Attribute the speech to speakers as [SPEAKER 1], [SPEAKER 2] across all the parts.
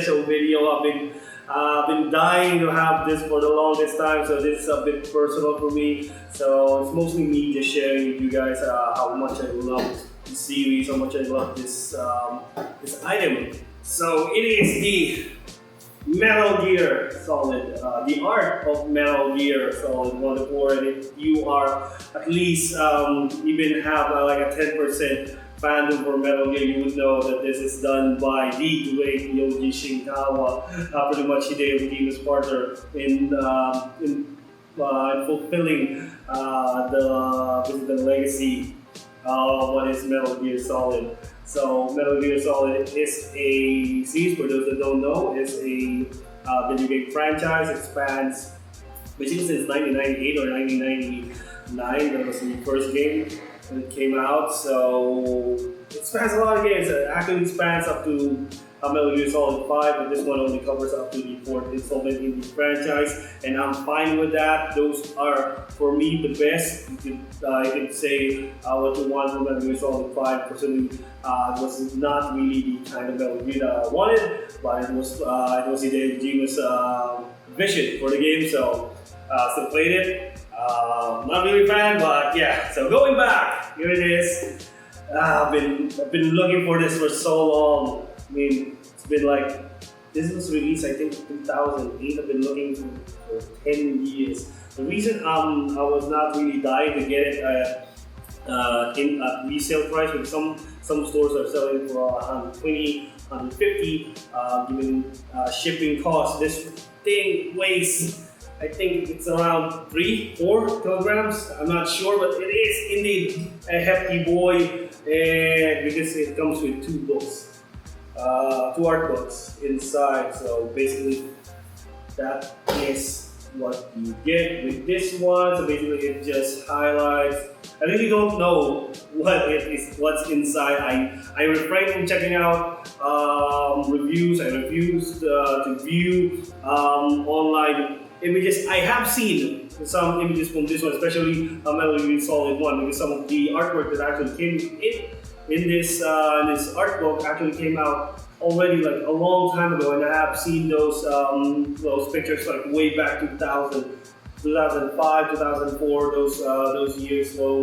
[SPEAKER 1] special video. I've been dying to have this for the longest time, so this is a bit personal for me. So it's mostly me just sharing with you guys how much I love the series, how much I love this item. So it is the Metal Gear Solid, the art of Metal Gear Solid 1 to 4. And if you are at least even have like a 10% fandom for Metal Gear, you would know that this is done by the great Yoji Shinkawa. Pretty much Hideo Kojima's partner in fulfilling the legacy of what is Metal Gear Solid. So Metal Gear Solid is a series, for those that don't know, is a video game franchise. It spans basically since 1998 or 1999. That was the first game when it came out. So it spans a lot of games. It actually spans up to Metal Gear Solid 5, but this one only covers up to the 4th installment in the franchise, and I'm fine with that. Those are, for me, the best. You could say what you want from Metal Gear Solid 5. Personally, it was not really the kind of Metal Gear that I wanted, but it was Hideo Kojima's vision for the game, so still played it. Not really a fan, but yeah. So going back, here it is. I've been looking for this for so long. I mean, it's been like, this was released I think 2008. I've been looking for 10 years. The reason I was not really dying to get it in at resale price, because some stores are selling for 120, 150, given shipping costs. This thing weighs, I think it's around 3-4 kilograms. I'm not sure, but it is indeed a hefty boy, and because it comes with 2 books. 2 art books inside, so basically that is what you get with this one. So basically it just highlights. I really don't know what's inside. I refrain from checking out reviews. I refuse to view online images. I have seen some images from this one, especially Metal Gear Solid 1, because some of the artwork that actually came in this art book actually came out already like a long time ago, and I have seen those pictures like way back 2000, 2005, 2004, those years. So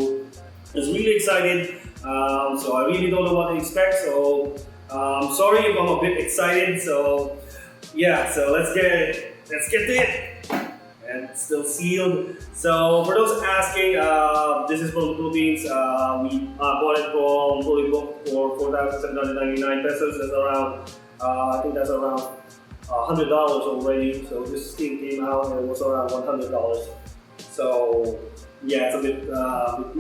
[SPEAKER 1] I was really excited. So I really don't know what to expect. So I'm sorry if I'm a bit excited. So yeah, so let's get to it. And it's still sealed. So for those asking, this is from the Philippines. We bought it from fully booked for 4,799 pesos. That's around, I think that's around $100 already. So this thing came out and it was around $100. So yeah, it's a bit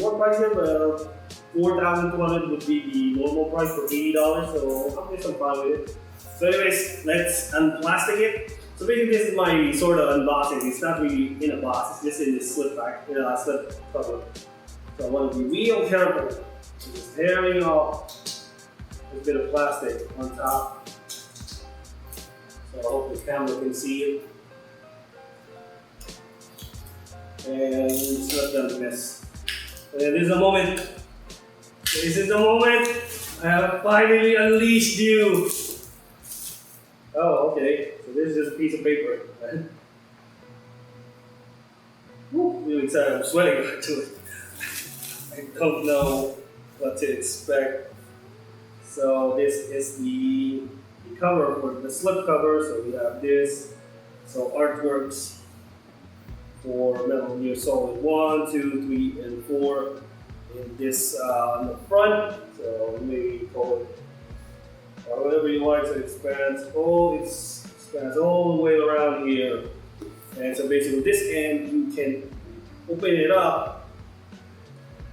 [SPEAKER 1] more pricey, but 4,200 would be the normal price for $80. So I guess I'm fine with it. So anyways, let's unplastic it. So basically this is my sort of unboxing. It's not really in a box, it's just in this slip pack, slip cover. So I want to be real careful. So just tearing off a bit of plastic on top. So I hope the camera can see it. And let's let them miss. And this is the moment. This is the moment. I have finally unleashed you. Oh, okay. So this is just a piece of paper. Woo, really excited. I'm sweating to it. I don't know what to expect. So this is the cover for the slip cover. So we have this. So artworks for Metal Gear Solid 1, 2, 3, and 4 in this on the front. So maybe call it whatever you like. So it spans all the way around here. And so basically this end you can open it up.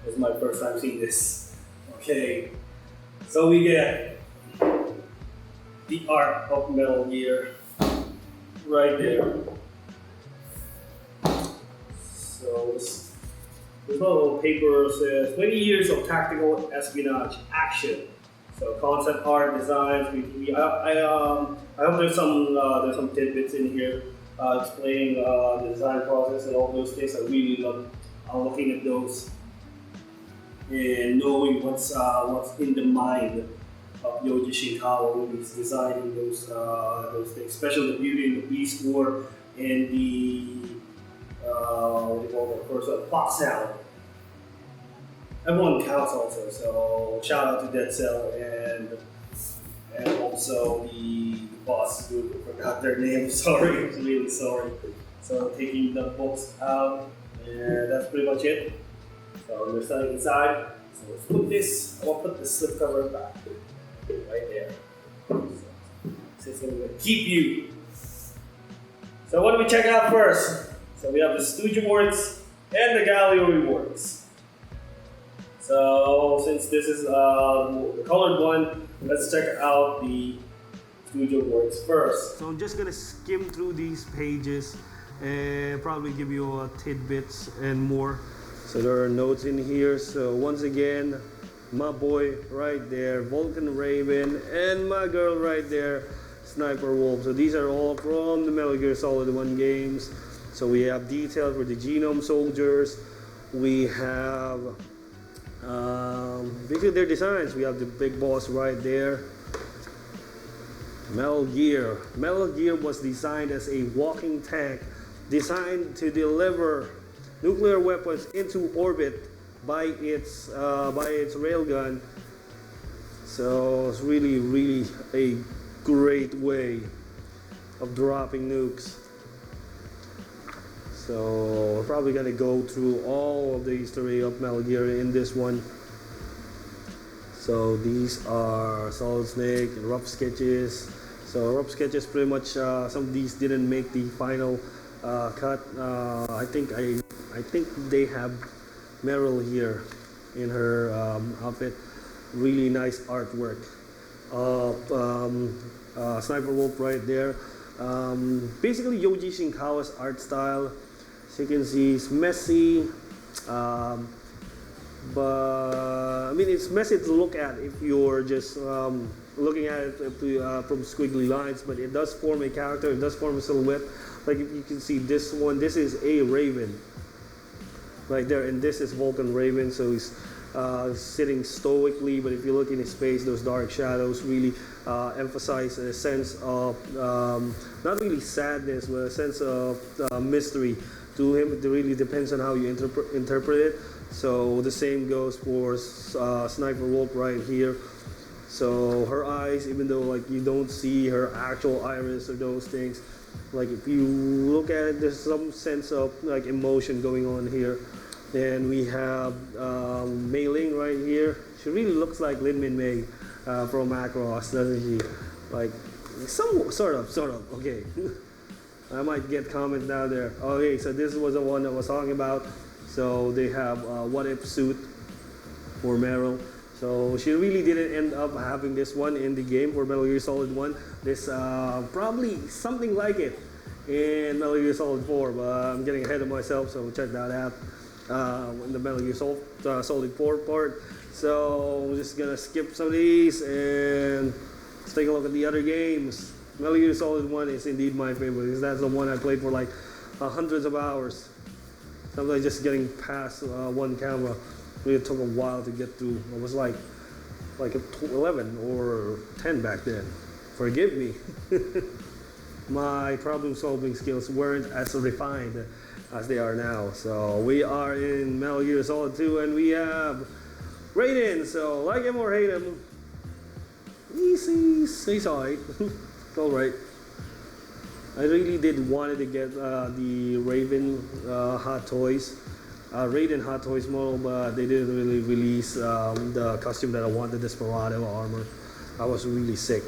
[SPEAKER 1] This is my first time seeing this. Okay. So we get the art of Metal Gear right there. So there's a little paper says 20 years of tactical espionage action. So concept art, designs. I hope there's some tidbits in here explaining the design process and all those things. I really love looking at those and knowing what's in the mind of Yoji Shinkawa when he's designing those things, especially the Beauty and the Beast War and the what do you call that first one, Fox Sound. Everyone counts also, so shout out to Dead Cell and also the boss who forgot their name. Sorry, I'm really sorry. So taking the books out, and that's pretty much it. So we're starting inside. So let's put this. I will put the slipcover back right there. So it's going to keep you. So what do we check out first? So we have the Studio Works and the Gallery Works. So since this is the colored one, let's check out the Studio Works first. So I'm just gonna skim through these pages and probably give you tidbits and more. So there are notes in here. So once again, my boy right there, Vulcan Raven, and my girl right there, Sniper Wolf. So these are all from the Metal Gear Solid 1 games. So we have details for the Genome Soldiers. We have basically their designs. We have the big boss right there. Metal Gear. Metal Gear was designed as a walking tank, designed to deliver nuclear weapons into orbit by its railgun. So it's really a great way of dropping nukes. So we're probably gonna go through all of the history of Metal Gear in this one. So these are Solid Snake and rough sketches. So rough sketches pretty much some of these didn't make the final cut. I think they have Meryl here in her outfit. Really nice artwork. Sniper Wolf right there. Basically Yoji Shinkawa's art style. As you can see, it's messy, but I mean it's messy to look at if you're just looking at it from squiggly lines. But it does form a character. It does form a silhouette. Like if you can see this one, this is a Raven right there, and this is Vulcan Raven. So he's sitting stoically, but if you look in his face, those dark shadows really emphasize a sense of not really sadness, but a sense of mystery to him. It really depends on how you interpret it. So the same goes for Sniper Wolf right here. So her eyes, even though like you don't see her actual iris or those things, like if you look at it, there's some sense of like emotion going on here. Then we have Mei Ling right here. She really looks like Lin Min Mei from Macross, doesn't she? Like some sort of. Okay, I might get comments down there. Okay, so this was the one that I was talking about. So they have What If suit for Meryl. So she really didn't end up having this one in the game for Metal Gear Solid 1. There's probably something like it in Metal Gear Solid 4, but I'm getting ahead of myself, so check that out. In the Metal Gear Solid 4 part. So we're just gonna skip some of these and let's take a look at the other games. Metal Gear Solid 1 is indeed my favorite because that's the one I played for like hundreds of hours. Sometimes just getting past one camera really took a while to get through. I was like 11 or 10 back then. Forgive me. My problem solving skills weren't as refined as they are now. So we are in Metal Gear Solid 2 and we have Raiden. So like him or hate him, he's alright. Alright. I really did wanted to get the Raven Hot Toys, Raiden Hot Toys model, but they didn't really release the costume that I wanted, the Desperado armor. I was really sick.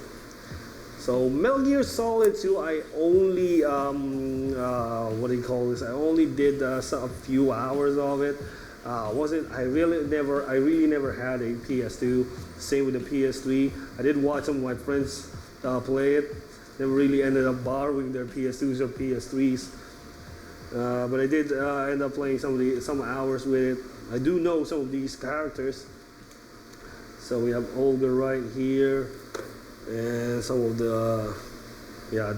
[SPEAKER 1] So Metal Gear Solid 2, I only what do you call this? I only did a few hours of it. I really never had a PS2. Same with the PS3. I did watch some of my friends play it. Never really ended up borrowing their PS2s or PS3s. But I did end up playing some hours with it. I do know some of these characters. So we have Olga right here. And some of the,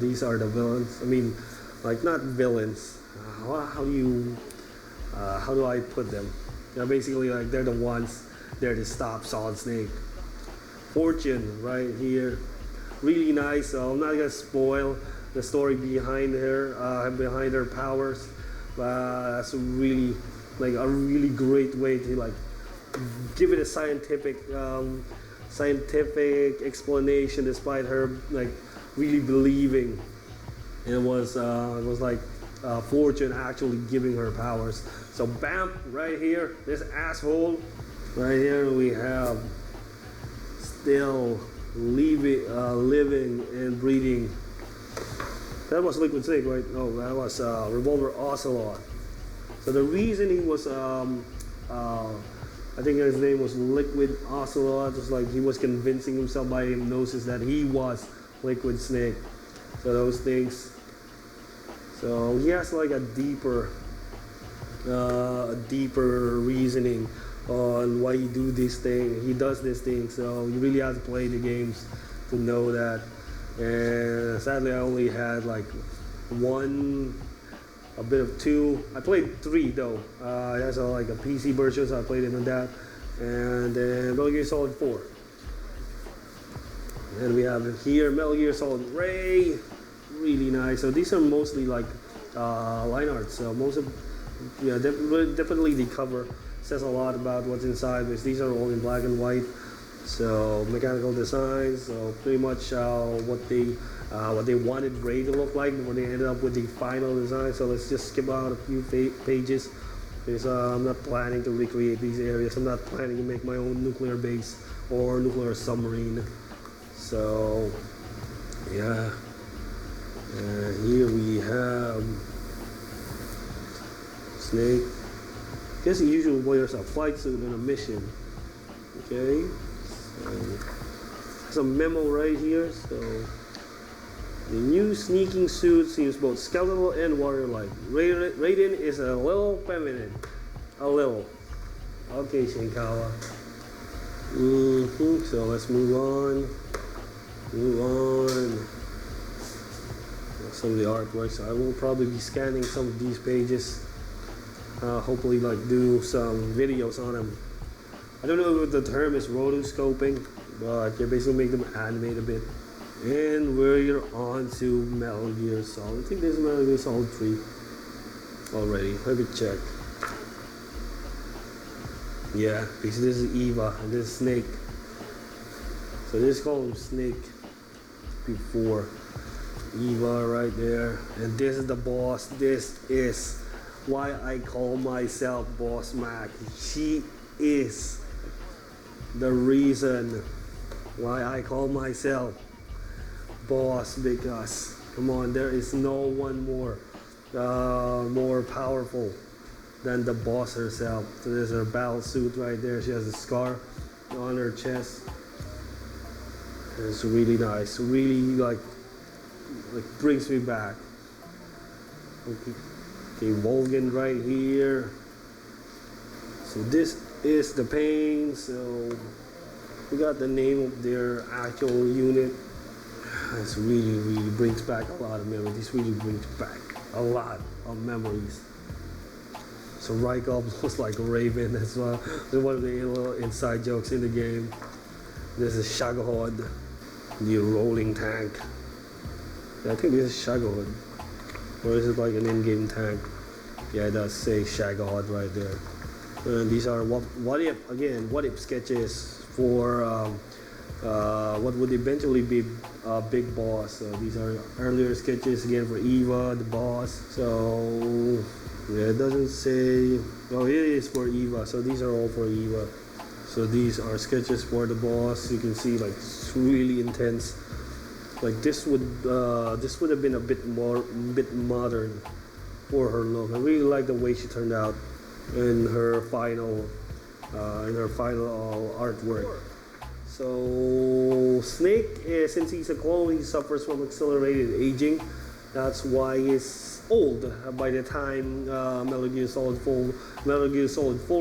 [SPEAKER 1] these are the villains. I mean, like not villains. How do I put them? Basically like they're the ones there to stop Solid Snake
[SPEAKER 2] Fortune right here. Really nice. So I'm not gonna spoil the story behind her powers. That's really like a really great way to like give it a scientific explanation, despite her like really believing it was like Fortune actually giving her powers. So bam, right here, this asshole, right here we have still living and breathing. That was Liquid Snake, right? No, that was Revolver Ocelot. So the reason he was, I think his name was Liquid Ocelot, just like he was convincing himself by hypnosis that he was Liquid Snake. So those things. So he has like a deeper reasoning on why he do this thing. He does this thing. So you really have to play the games to know that. And sadly, I only had like a bit of 2. I played 3 though. That's like a PC version, so I played it on that. And then Metal Gear Solid 4. And we have here Metal Gear Solid Ray. Really nice. So these are mostly like line art. So most of, yeah, definitely the cover says a lot about what's inside, because these are all in black and white. So mechanical designs. So pretty much what they wanted Ray to look like before they ended up with the final design. So let's just skip out a few pages, because I'm not planning to recreate these areas. I'm not planning to make my own nuclear base or nuclear submarine. So yeah. Here we have Snake. I guess he usually wears a flight suit on a mission. Okay. So there's a memo right here. So the new sneaking suit seems both skeletal and warrior-like. Raiden is a little feminine. A little. Okay, Shinkawa. So let's move on. Some of the artworks. I will probably be scanning some of these pages. Hopefully, like do some videos on them. I don't know if the term is rotoscoping, but you basically make them animate a bit. And we're on to Metal Gear Solid. I think there's Metal Gear Solid 3 already. Let me check. Yeah, because this is Eva and this is Snake. So this called him Snake before. Eva right there. And this is the boss. This is why I call myself Boss Mac. She is the reason why I call myself Boss, because come on, there is no one more powerful than the boss herself. So there's her battle suit right there. She has a scar on her chest. It's really nice. Really like brings me back. Okay, Volgan right here. So this is the pain. So we got the name of their actual unit. This really brings back a lot of memories. This really brings back a lot of memories. So Rykov looks like a raven. That's one of the little inside jokes in the game. This is Shagohod, the rolling tank. I think this is Shagohod. Or is it like an in-game tank? Yeah, it does say Shagohod right there. And these are what if sketches for what would eventually be a big boss. So these are earlier sketches again for Eva, the boss. So yeah, it doesn't say. Oh, it is for Eva. So these are all for Eva. So these are sketches for the boss. You can see like it's really intense. Like this would have been a bit modern for her look. I really like the way she turned out in her final artwork. So Snake, since he's a clone, he suffers from accelerated aging. That's why he's old by the time Metal Gear Solid 4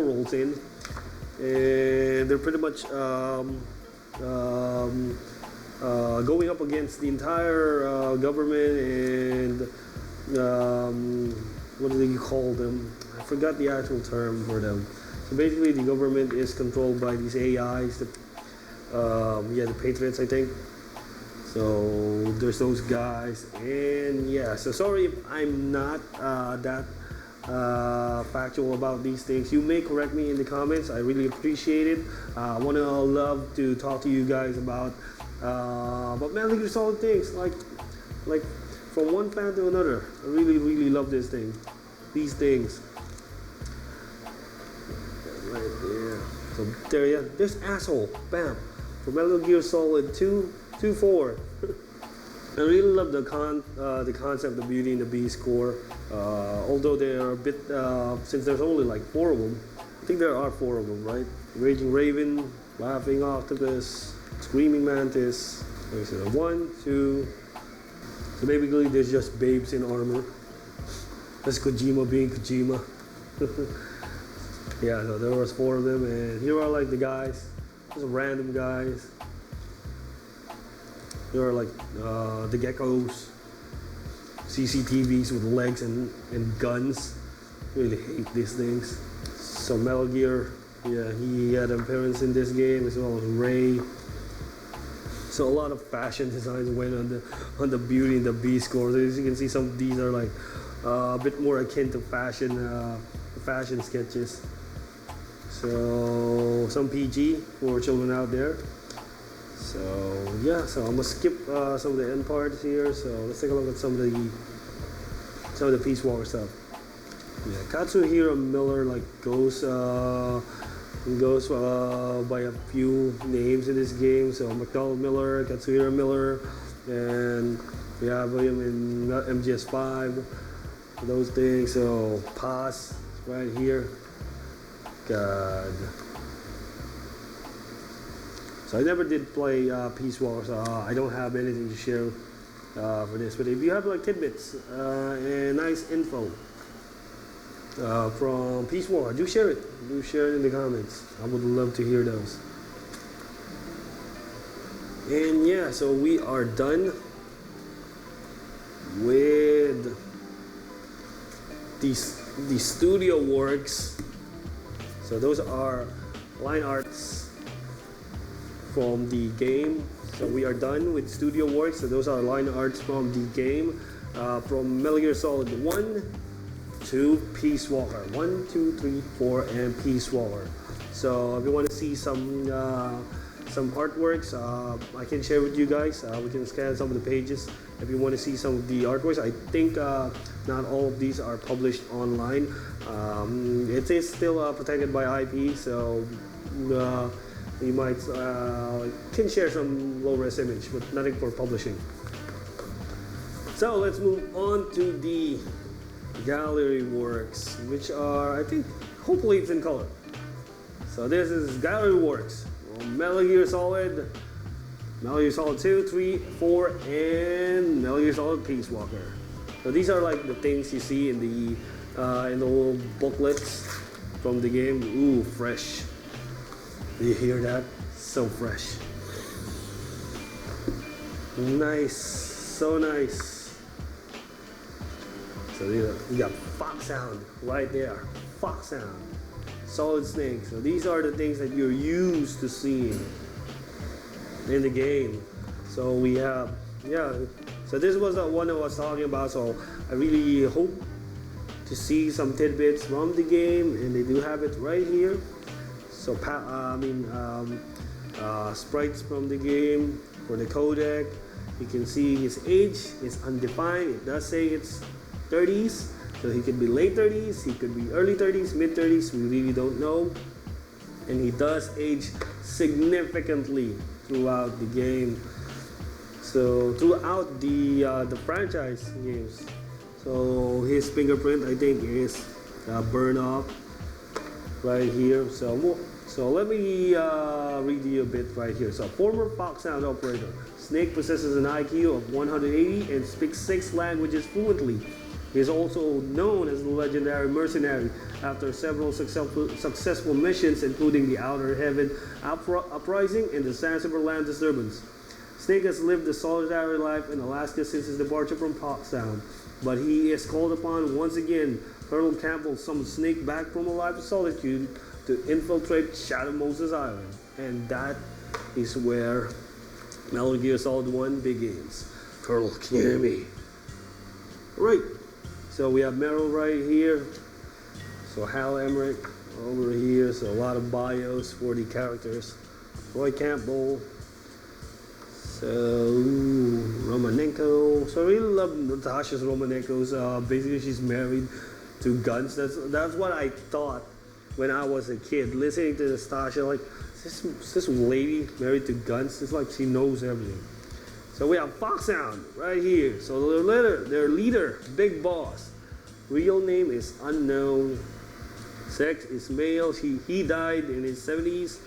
[SPEAKER 2] rolls in, and they're pretty much going up against the entire government and what do you call them? I forgot the actual term for them. So basically, the government is controlled by these AIs that Yeah, the Patriots, I think. So there's those guys, and yeah. So sorry if I'm not that factual about these things. You may correct me in the comments. I really appreciate it. I wanna love to talk to you guys about Metal Gear Solid things, like from one fan to another. I really love this thing, these things. Right there. So there, yeah. This asshole, bam, for Metal Gear Solid 2, 4. I really love the concept of Beauty and the Beast core. Although they are a bit, since there's only like 4 of them. I think there are 4 of them, right? Raging Raven, Laughing Octopus, Screaming Mantis. There's 1, 2. So basically, there's just babes in armor. That's Kojima being Kojima. Yeah, so there was 4 of them, and here are like the guys, just random guys. There are like the geckos, CCTVs with legs and guns. Really hate these things. So Metal Gear, yeah, he had an appearance in this game as well as Ray. So a lot of fashion designs went on the Beauty and the Beast core. So as you can see, some of these are like a bit more akin to fashion sketches. So some PG for children out there. So yeah, so I'm gonna skip some of the end parts here. So let's take a look at some of the Peace Walker stuff. Yeah, Katsuhiro Miller like goes by a few names in this game. So McDonald Miller, Katsuhiro Miller, and we have him in MGS5. Those things. So Paz right here. God. So I never did play Peace Walker, so I don't have anything to share for this. But if you have like tidbits and nice info from Peace Walker, do share it. Do share it in the comments. I would love to hear those. And yeah, so we are done with the studio works. So those are line arts from the game. So we are done with studio works. So those are line arts from the game, from Metal Gear Solid 1 to Peace Walker. 1, 2, 3, 4, and Peace Walker. So if you want to see some artworks, I can share with you guys. We can scan some of the pages if you want to see some of the artworks. I think not all of these are published online. It is still protected by IP, so you might can share some low-res image, but nothing for publishing. So let's move on to the gallery works, which are, I think, hopefully it's in color. So this is gallery works. Metal Gear Solid 2, 3, 4, and Metal Gear Solid Peace Walker. So these are like the things you see in the little booklets from the game. Ooh, fresh. Do you hear that? So fresh. Nice, so nice. So you got Fox Sound right there. Fox Sound. Solid Snake. So these are the things that you're used to seeing in the game. So we have, yeah. So this was the one I was talking about. So I really hope to see some tidbits from the game, and they do have it right here. So sprites from the game for the codec. You can see his age is undefined. It does say it's 30s. So he could be late 30s, he could be early 30s, mid 30s, we really don't know. And he does age significantly throughout the game. So throughout the franchise games. So his fingerprint, I think, is burned off right here. So let me read you a bit right here. So former Fox Sound operator, Snake possesses an IQ of 180 and speaks 6 languages fluently. He is also known as the legendary mercenary after several successful missions, including the Outer Heaven Uprising and the Zanzibar land disturbance. Snake has lived a solitary life in Alaska since his departure from Fox Sound, but he is called upon once again. Colonel Campbell summoned Snake back from a life of solitude to infiltrate Shadow Moses Island, and that is where Metal Gear Solid 1 begins. Colonel Kiyomi. Right, so we have Meryl right here. So Hal Emmerich over here. So a lot of bios for the characters. Roy Campbell. So Romanenko. So I really love Natasha's Romanenko's. Basically, she's married to guns. That's what I thought when I was a kid. Listening to Natasha, like this lady married to guns. It's like she knows everything. So we have Foxhound right here. So their leader, Big Boss. Real name is unknown. Sex is male. He died in his 70s.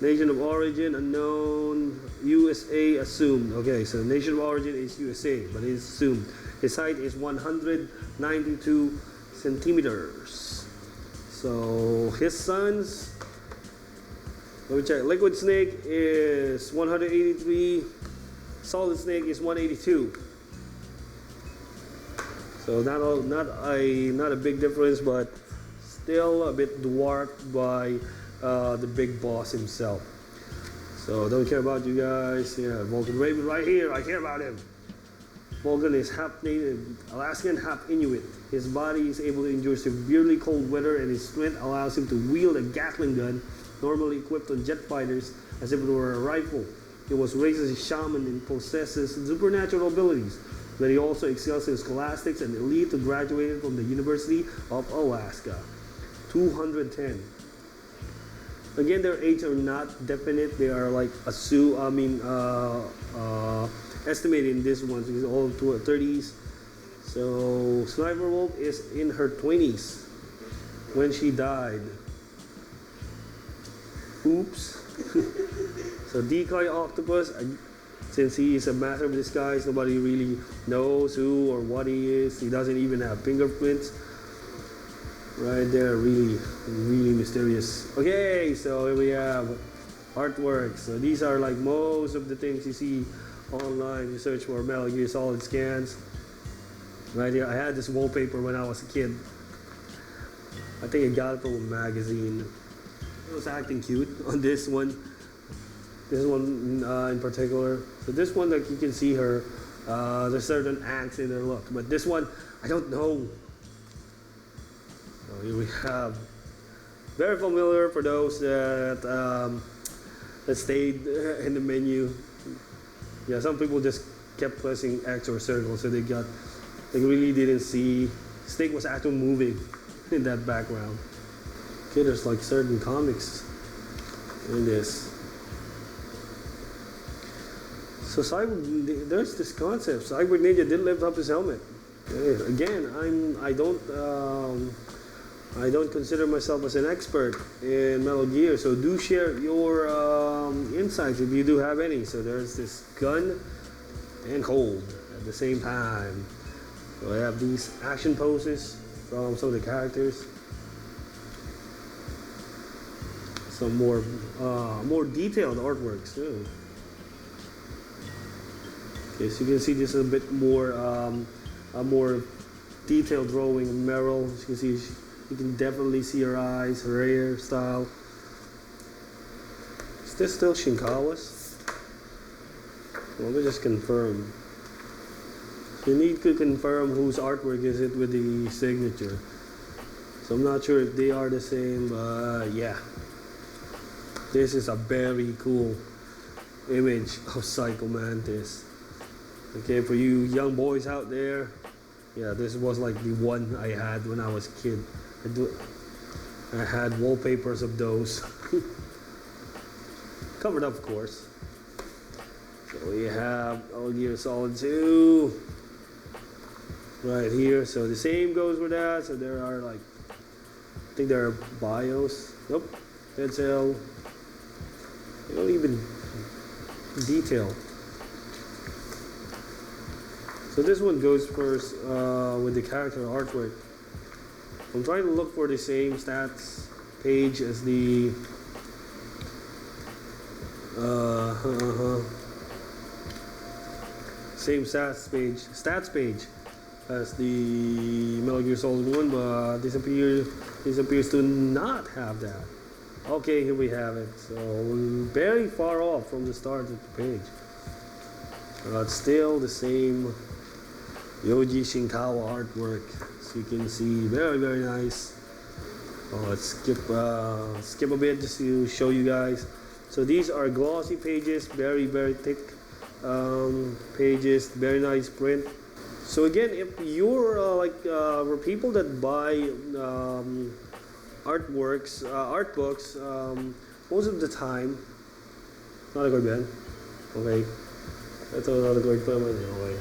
[SPEAKER 2] Nation of origin unknown. USA assumed. Okay, so nation of origin is USA, but it's assumed. His height is 192 centimeters. So his sons. Let me check. Liquid Snake is 183. Solid Snake is 182. So not a big difference, but still a bit dwarfed by the Big Boss himself. So don't care about you guys. Yeah, Vulcan Raven right here. I care about him. Vulcan is half native Alaskan, half Inuit. His body is able to endure severely cold weather, and his strength allows him to wield a Gatling gun, normally equipped on jet fighters, as if it were a rifle. He was raised as a shaman and possesses supernatural abilities, but he also excels in scholastics and elite who graduated from the University of Alaska. 210. Again, their age are not definite. They are like estimated in this one, because all to her 30s. So Sniper Wolf is in her 20s when she died. Oops. So Decoy Octopus, since he is a master of disguise, nobody really knows who or what he is. He doesn't even have fingerprints. Right there, really, really mysterious. Okay, so here we have artwork. So these are like most of the things you see online. You search for Metal Gear Solid scans. Right here, I had this wallpaper when I was a kid. I think I got it from a magazine. It was acting cute on this one. This one in particular. So this one, like you can see her, there's certain angst in her look. But this one, I don't know. So here we have, very familiar for those that stayed in the menu. Yeah, some people just kept pressing X or circle, so they really didn't see. Snake was actually moving in that background. Okay, there's like certain comics in this. So there's this concept. Cyber Ninja did lift up his helmet. Okay, again, I don't consider myself as an expert in Metal Gear, so do share your insights if you do have any. So there's this gun and hold at the same time. So I have these action poses from some of the characters. Some more detailed artworks too. Okay, so you can see this is a bit more a more detailed drawing of Meryl. As you can see, you can definitely see her eyes, her hairstyle. Is this still Shinkawa's? Well, let me just confirm. You need to confirm whose artwork is it with the signature. So I'm not sure if they are the same, but yeah. This is a very cool image of Psycho Mantis. Okay, for you young boys out there, yeah, this was like the one I had when I was a kid. I had wallpapers of those. Covered up, of course. So we have Metal Gear Solid 2 right here. So the same goes with that. So there are like, I think there are bios. Nope. Dead Cell. They don't even detail. So this one goes first with the character artwork. I'm trying to look for the same stats page as the same stats page as the Metal Gear Solid 1, but this appears to not have that. Okay, here we have it. So very far off from the start of the page. It's still the same Yoji Shinkawa artwork. So you can see, very very nice. Let's skip a bit just to show you guys. So these are glossy pages, very very thick pages, very nice print. So again, if you're for people that buy art books, most of the time, not a good man. Okay, that's not a good man. Okay.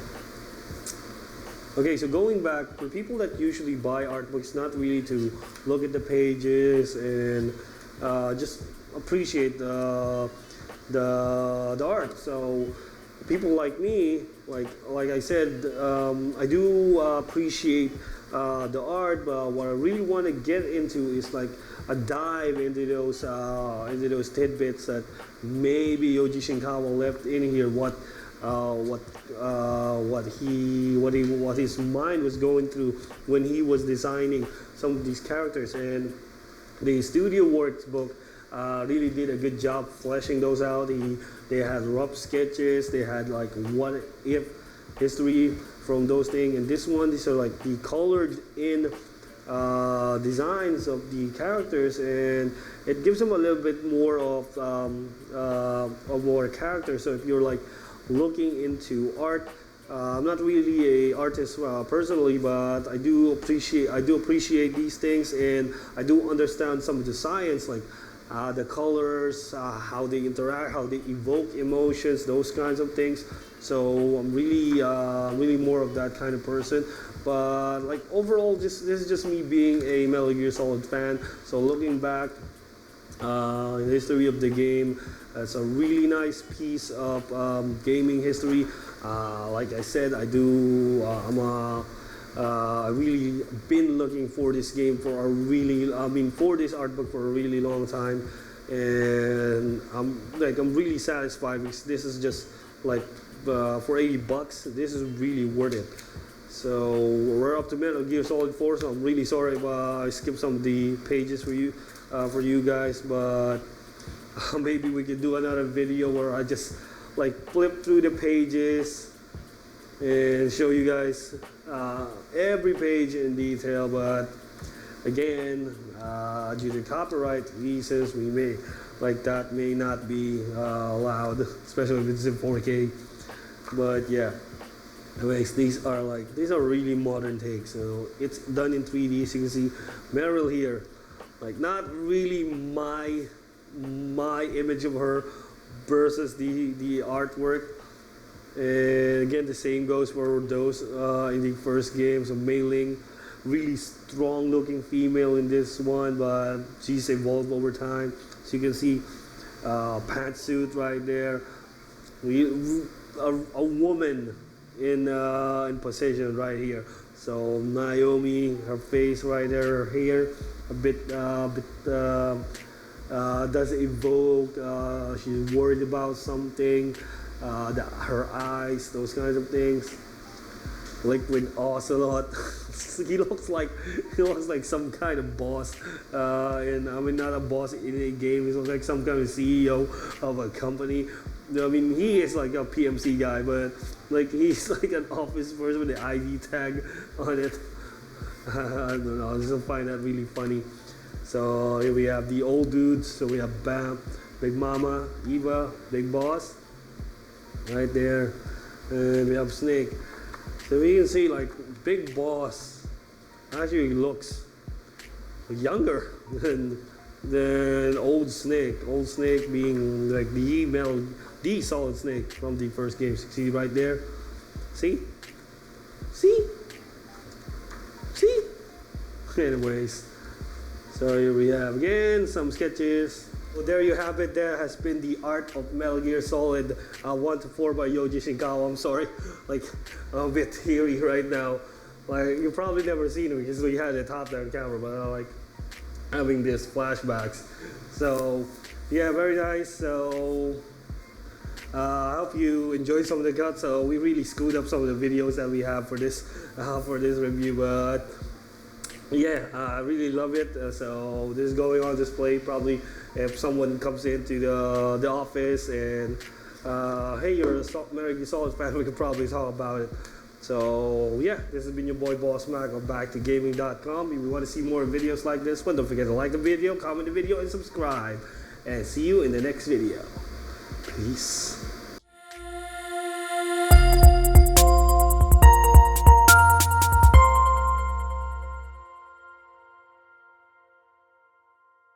[SPEAKER 2] Okay, so going back, for people that usually buy art books, not really to look at the pages and just appreciate the art. So people like me, like I said, I do appreciate the art, but what I really want to get into is like a dive into those tidbits that maybe Yoji Shinkawa left in here. What his mind was going through when he was designing some of these characters, and the Studio Works book really did a good job fleshing those out. They had rough sketches, they had like what if history from those things, and these are like the colored in designs of the characters, and it gives them a little bit more of more character. So if you're like looking into art, I'm not really a artist personally, but I do appreciate these things, and I do understand some of the science, like the colors, how they interact, how they evoke emotions, those kinds of things. So I'm really more of that kind of person. But like overall, this is just me being a Metal Gear Solid fan. So looking back in the history of the game, it's a really nice piece of gaming history. Like I said, I really been looking for this game for this art book for a really long time, and I'm really satisfied because this is just like for $80, this is really worth it. So we're up to Metal Gear Solid 4, so I'm really sorry if I skipped some of the pages for you guys, but maybe we could do another video where I just like flip through the pages and show you guys every page in detail. But again, due to copyright reasons, that may not be allowed, especially if it's in 4K. But yeah, anyways, these are really modern takes. So it's done in 3D. So you can see Meryl here, like not really my image of her versus the artwork. And again, the same goes for those in the first game. So Mei Ling, really strong looking female in this one, but she's evolved over time. So you can see pantsuit right there. A woman in position right here. So Naomi, her face right there, her hair a bit does evoke. She's worried about something. Her eyes, those kinds of things. Liquid Ocelot. he looks like some kind of boss. And I mean, not a boss in a game. He looks like some kind of CEO of a company. I mean, he is like a PMC guy, but like he's like an office person with the ID tag on it. I don't know. I just find that really funny. So here we have the old dudes. So we have Bam, Big Mama, Eva, Big Boss, right there, and we have Snake. So we can see like Big Boss actually looks younger than Old Snake. Old Snake being like the Solid Snake from the first game. See right there? See? Anyways, so here we have again some sketches. So there you have it. There has been the art of Metal Gear Solid 1 to 4 by Yoji Shinkawa. I'm sorry, like I'm a bit teary right now. Like you've probably never seen it because we had a top-down camera, but I like having these flashbacks. So yeah, very nice. So I hope you enjoyed some of the cuts. So we really screwed up some of the videos that we have for this review, but Yeah, I really love it. So this is going on display. Probably if someone comes into the office and hey, you're a Metal Gear Solid fan, we could probably talk about it. So yeah, this has been your boy Boss Mac of BackToGaming.com. If you want to see more videos like this one, don't forget to like the video, comment the video, and subscribe. And see you in the next video. Peace.